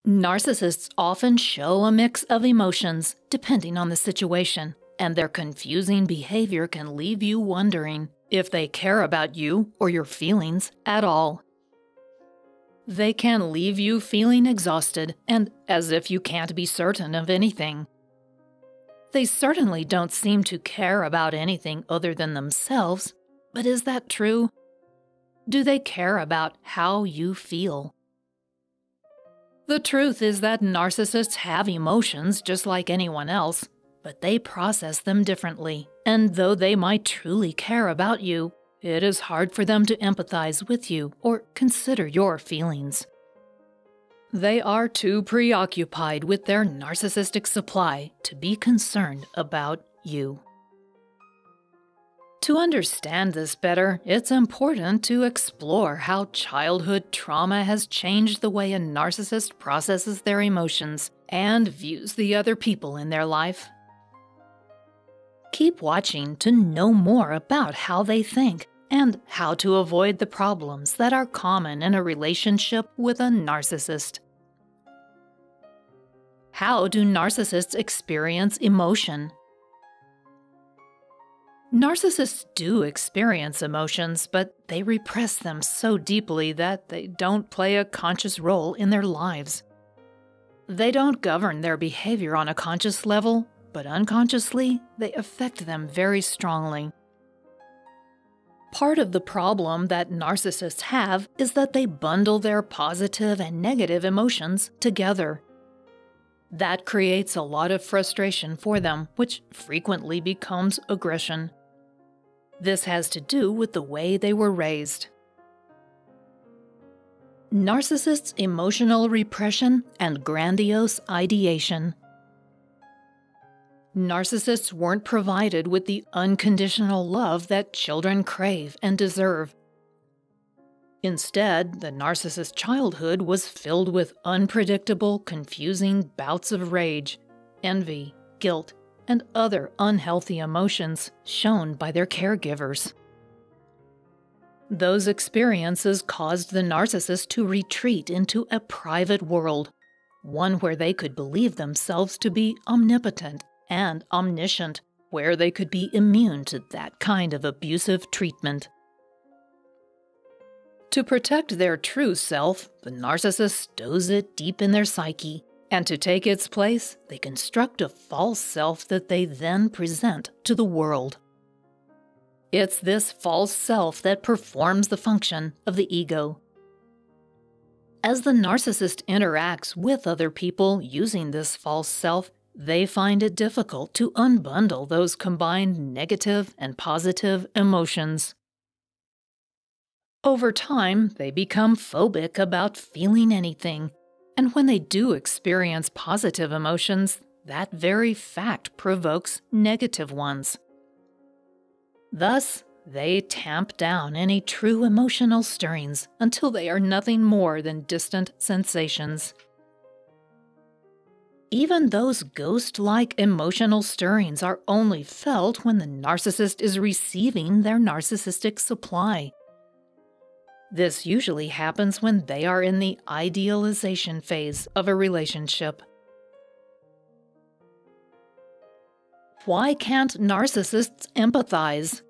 Narcissists often show a mix of emotions depending on the situation, and their confusing behavior can leave you wondering if they care about you or your feelings at all. They can leave you feeling exhausted and as if you can't be certain of anything. They certainly don't seem to care about anything other than themselves, but is that true? Do they care about how you feel? The truth is that narcissists have emotions just like anyone else, but they process them differently, and though they might truly care about you, it is hard for them to empathize with you or consider your feelings. They are too preoccupied with their narcissistic supply to be concerned about you. To understand this better, it's important to explore how childhood trauma has changed the way a narcissist processes their emotions and views the other people in their life. Keep watching to know more about how they think and how to avoid the problems that are common in a relationship with a narcissist. How do narcissists experience emotion? Narcissists do experience emotions, but they repress them so deeply that they don't play a conscious role in their lives. They don't govern their behavior on a conscious level, but unconsciously, they affect them very strongly. Part of the problem that narcissists have is that they bundle their positive and negative emotions together. That creates a lot of frustration for them, which frequently becomes aggression. This has to do with the way they were raised. Narcissists' emotional repression and grandiose ideation. Narcissists weren't provided with the unconditional love that children crave and deserve. Instead, the narcissist's childhood was filled with unpredictable, confusing bouts of rage, envy, guilt, and other unhealthy emotions shown by their caregivers. Those experiences caused the narcissist to retreat into a private world, one where they could believe themselves to be omnipotent and omniscient, where they could be immune to that kind of abusive treatment. To protect their true self, the narcissist stows it deep in their psyche, and to take its place, they construct a false self that they then present to the world. It's this false self that performs the function of the ego. As the narcissist interacts with other people using this false self, they find it difficult to unbundle those combined negative and positive emotions. Over time, they become phobic about feeling anything, and when they do experience positive emotions, that very fact provokes negative ones. Thus, they tamp down any true emotional stirrings until they are nothing more than distant sensations. Even those ghost-like emotional stirrings are only felt when the narcissist is receiving their narcissistic supply. This usually happens when they are in the idealization phase of a relationship. Why can't narcissists empathize?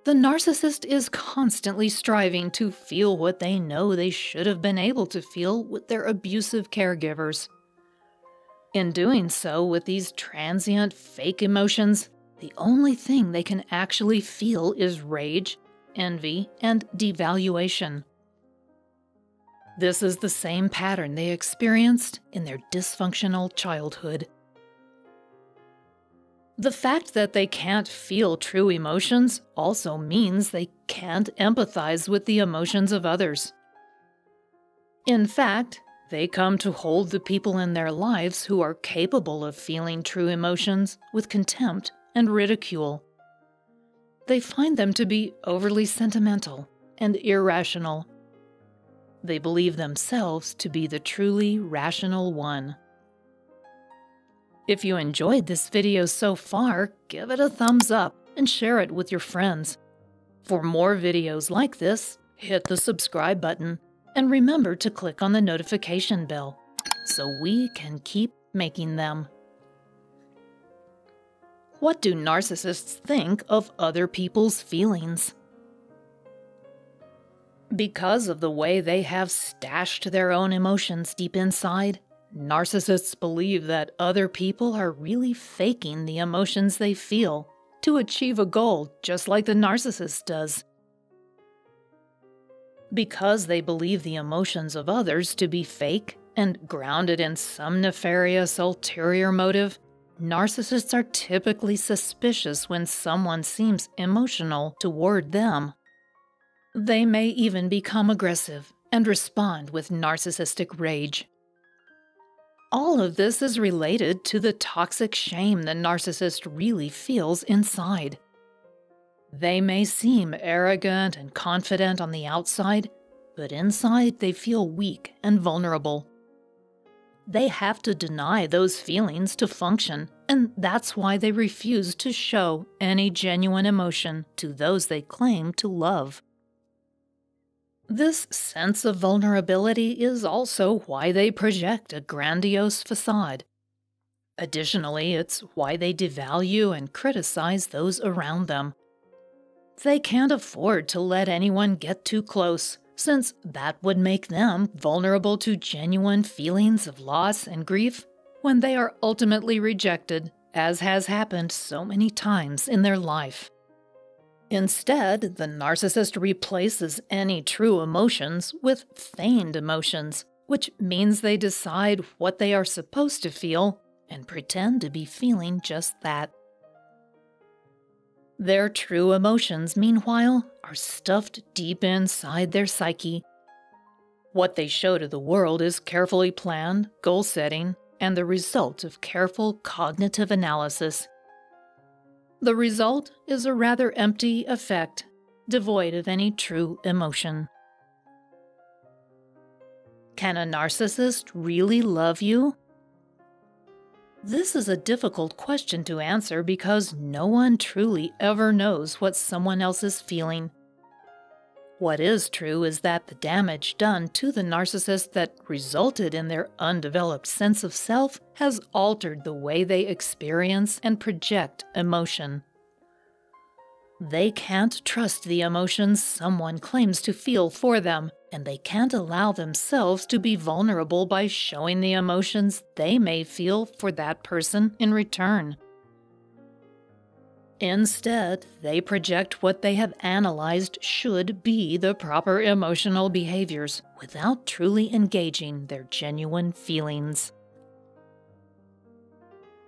The narcissist is constantly striving to feel what they know they should have been able to feel with their abusive caregivers. In doing so with these transient, fake emotions, the only thing they can actually feel is rage, envy, and devaluation. This is the same pattern they experienced in their dysfunctional childhood. The fact that they can't feel true emotions also means they can't empathize with the emotions of others. In fact, they come to hold the people in their lives who are capable of feeling true emotions with contempt and ridicule. They find them to be overly sentimental and irrational. They believe themselves to be the truly rational one. If you enjoyed this video so far, give it a thumbs up and share it with your friends. For more videos like this, hit the subscribe button And remember to click on the notification bell so we can keep making them. What do narcissists think of other people's feelings? Because of the way they have stashed their own emotions deep inside, narcissists believe that other people are really faking the emotions they feel to achieve a goal, just like the narcissist does. Because they believe the emotions of others to be fake and grounded in some nefarious ulterior motive, narcissists are typically suspicious when someone seems emotional toward them. They may even become aggressive and respond with narcissistic rage. All of this is related to the toxic shame the narcissist really feels inside. They may seem arrogant and confident on the outside, but inside they feel weak and vulnerable. They have to deny those feelings to function, and that's why they refuse to show any genuine emotion to those they claim to love. This sense of vulnerability is also why they project a grandiose facade. Additionally, it's why they devalue and criticize those around them. They can't afford to let anyone get too close, since that would make them vulnerable to genuine feelings of loss and grief when they are ultimately rejected, as has happened so many times in their life. Instead, the narcissist replaces any true emotions with feigned emotions, which means they decide what they are supposed to feel and pretend to be feeling just that. Their true emotions, meanwhile, are stuffed deep inside their psyche. What they show to the world is carefully planned, goal-setting, and the result of careful cognitive analysis. The result is a rather empty effect, devoid of any true emotion. Can a narcissist really love you? This is a difficult question to answer because no one truly ever knows what someone else is feeling. What is true is that the damage done to the narcissist that resulted in their undeveloped sense of self has altered the way they experience and project emotion. They can't trust the emotions someone claims to feel for them, and they can't allow themselves to be vulnerable by showing the emotions they may feel for that person in return. Instead, they project what they have analyzed should be the proper emotional behaviors without truly engaging their genuine feelings.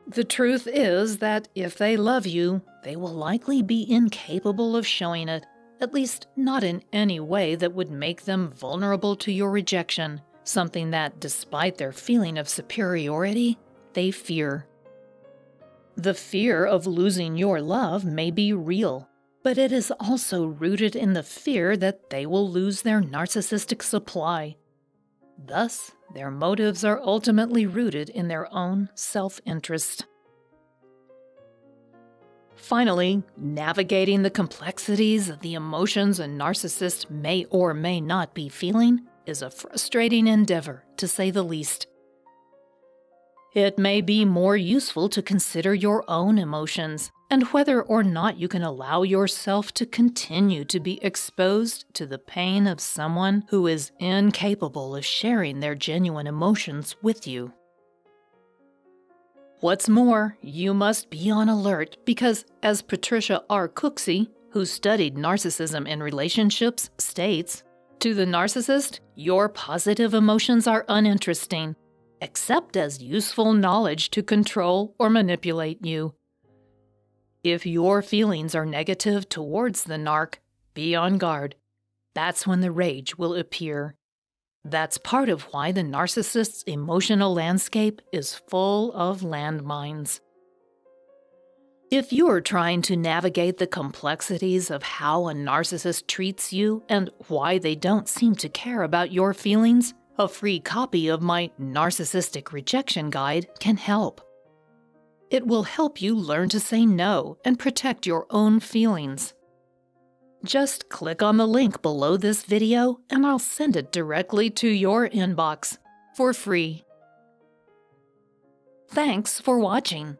The truth is that if they love you, they will likely be incapable of showing it, at least not in any way that would make them vulnerable to your rejection, something that, despite their feeling of superiority, they fear. The fear of losing your love may be real, but it is also rooted in the fear that they will lose their narcissistic supply. Thus, their motives are ultimately rooted in their own self-interest. Finally, navigating the complexities of the emotions a narcissist may or may not be feeling is a frustrating endeavor, to say the least. It may be more useful to consider your own emotions and whether or not you can allow yourself to continue to be exposed to the pain of someone who is incapable of sharing their genuine emotions with you. What's more, you must be on alert because, as Patricia R. Cooksey, who studied narcissism in relationships, states, to the narcissist, your positive emotions are uninteresting, except as useful knowledge to control or manipulate you. If your feelings are negative towards the narc, be on guard. That's when the rage will appear. That's part of why the narcissist's emotional landscape is full of landmines. If you're trying to navigate the complexities of how a narcissist treats you and why they don't seem to care about your feelings, a free copy of my Narcissistic Rejection Guide can help. It will help you learn to say no and protect your own feelings. Just click on the link below this video and I'll send it directly to your inbox for free. Thanks for watching.